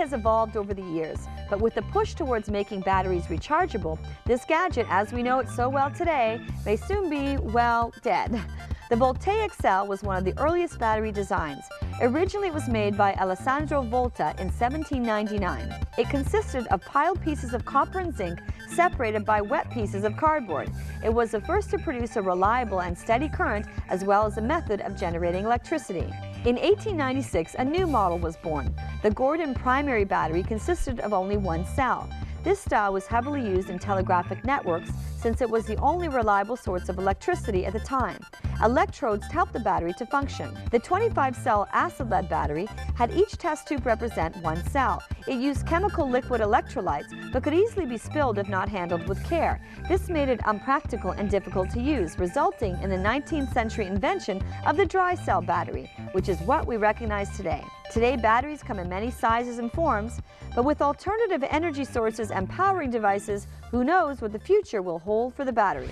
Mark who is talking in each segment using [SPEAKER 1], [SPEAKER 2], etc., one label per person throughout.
[SPEAKER 1] has evolved over the years, but with the push towards making batteries rechargeable, this gadget, as we know it so well today, may soon be, well, dead. The voltaic cell was one of the earliest battery designs. Originally, it was made by Alessandro Volta in 1799. It consisted of piled pieces of copper and zinc separated by wet pieces of cardboard. It was the first to produce a reliable and steady current, as well as a method of generating electricity. In 1896, a new model was born. The Gordon primary battery consisted of only one cell. This style was heavily used in telegraphic networks since it was the only reliable source of electricity at the time. Electrodes helped the battery to function. The 25-cell acid-lead battery had each test tube represent one cell. It used chemical liquid electrolytes, but could easily be spilled if not handled with care. This made it unpractical and difficult to use, resulting in the 19th century invention of the dry cell battery, which is what we recognize today. Today, batteries come in many sizes and forms, but with alternative energy sources and powering devices, who knows what the future will hold for the battery.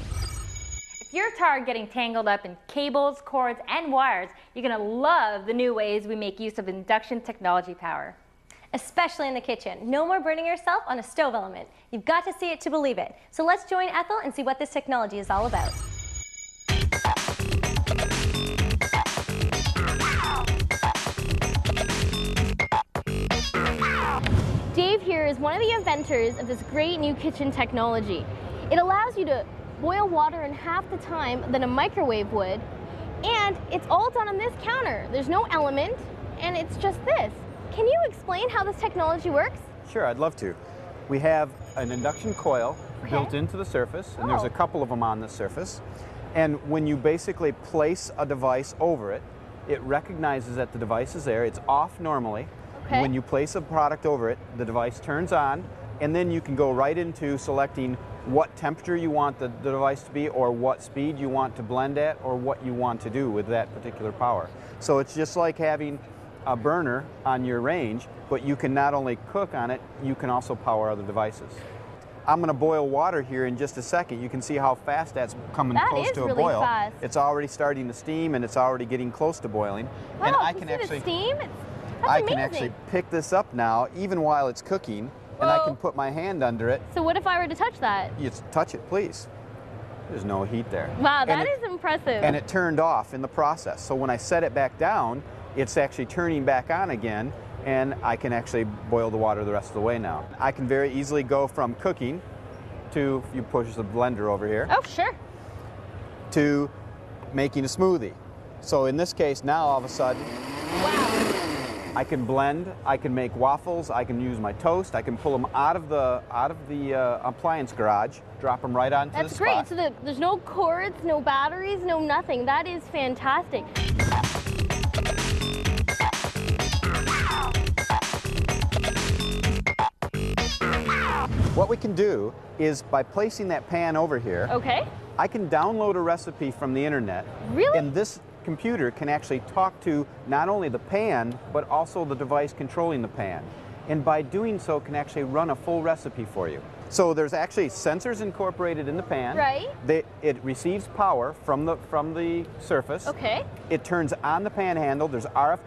[SPEAKER 2] If you're tired getting tangled up in cables, cords, and wires, you're going to love the new ways we make use of induction technology power.
[SPEAKER 3] Especially in the kitchen. No more burning yourself on a stove element. You've got to see it to believe it. So let's join Ethel and see what this technology is all about. Dave here is one of the inventors of this great new kitchen technology. It allows you to boil water in half the time than a microwave would, and it's all done on this counter. There's no element, and it's just this. Can you explain how this technology works?
[SPEAKER 4] Sure, I'd love to. We have an induction coil built into the surface, and there's a couple of them on the surface. And when you basically place a device over it, it recognizes that the device is there. It's off normally.
[SPEAKER 3] Okay.
[SPEAKER 4] When you place a product over it, the device turns on, and then you can go right into selecting what temperature you want the device to be, or what speed you want to blend at, or what you want to do with that particular power. So it's just like having a burner on your range, but you can not only cook on it, you can also power other devices. I'm going to boil water here in just a second. You can see how fast that's coming close to a
[SPEAKER 3] really
[SPEAKER 4] boil.
[SPEAKER 3] Fast.
[SPEAKER 4] It's already starting to steam, and it's already getting close to boiling.
[SPEAKER 3] Wow,
[SPEAKER 4] and I can
[SPEAKER 3] actually, the steam?
[SPEAKER 4] I can actually pick this up now, even while it's cooking, and I can put my hand under it.
[SPEAKER 3] So what if I were to touch that?
[SPEAKER 4] You touch it, please. There's no heat there.
[SPEAKER 3] Wow, that is impressive.
[SPEAKER 4] And it turned off in the process. So when I set it back down, it's actually turning back on again, and I can actually boil the water the rest of the way now. I can very easily go from cooking to, if you push the blender over here.
[SPEAKER 3] Oh, sure.
[SPEAKER 4] To making a smoothie. So in this case, now all of a sudden,
[SPEAKER 3] wow.
[SPEAKER 4] I can blend, I can make waffles, I can use my toast, I can pull them out of the appliance garage, drop them right onto the spot.
[SPEAKER 3] That's great. So there's no cords, no batteries, no nothing. That is fantastic.
[SPEAKER 4] What we can do is, by placing that pan over here, I can download a recipe from the internet.
[SPEAKER 3] Really?
[SPEAKER 4] And this computer can actually talk to not only the pan, but also the device controlling the pan. And by doing so, can actually run a full recipe for you. So there's actually sensors incorporated in the pan.
[SPEAKER 3] Right.
[SPEAKER 4] It receives power from the surface.
[SPEAKER 3] Okay.
[SPEAKER 4] It turns on the pan handle. There's RF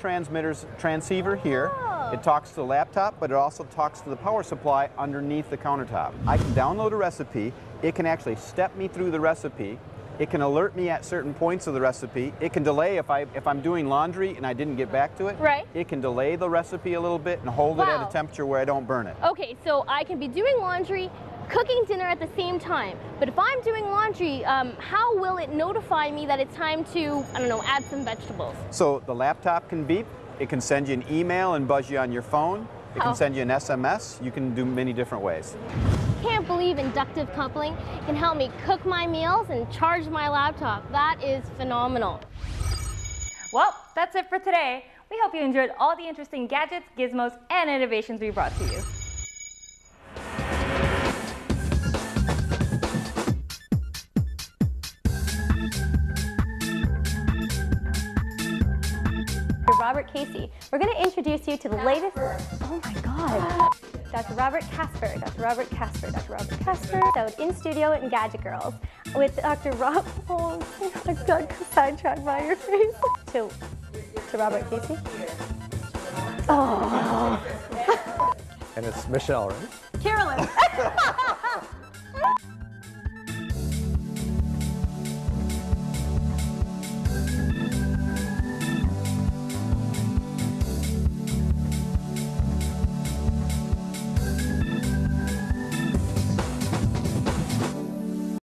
[SPEAKER 4] transceiver here. It talks to the laptop, but it also talks to the power supply underneath the countertop. I can download a recipe. It can actually step me through the recipe. It can alert me at certain points of the recipe. It can delay if I'm doing laundry and I didn't get back to it.
[SPEAKER 3] Right.
[SPEAKER 4] It can delay the recipe a little bit and hold it at a temperature where I don't burn it.
[SPEAKER 3] Okay, so I can be doing laundry, cooking dinner at the same time. But if I'm doing laundry, how will it notify me that it's time to, I don't know, add some vegetables?
[SPEAKER 4] So the laptop can beep. It can send you an email and buzz you on your phone. It can send you an SMS. You can do many different ways.
[SPEAKER 3] Can't believe inductive coupling can help me cook my meals and charge my laptop. That is phenomenal.
[SPEAKER 2] Well, that's it for today. We hope you enjoyed all the interesting gadgets, gizmos, and innovations we brought to you.
[SPEAKER 3] Robert Casey. We're going to introduce you to the latest. Oh my God. Dr. Robert Casper. Dr. Robert Casper. Dr. Robert Casper. So in studio in Gadget Girlz with Dr. Rob. Oh, I got sidetracked by your face. To Robert Casey. Oh.
[SPEAKER 5] And it's Michelle, right?
[SPEAKER 1] Carolyn.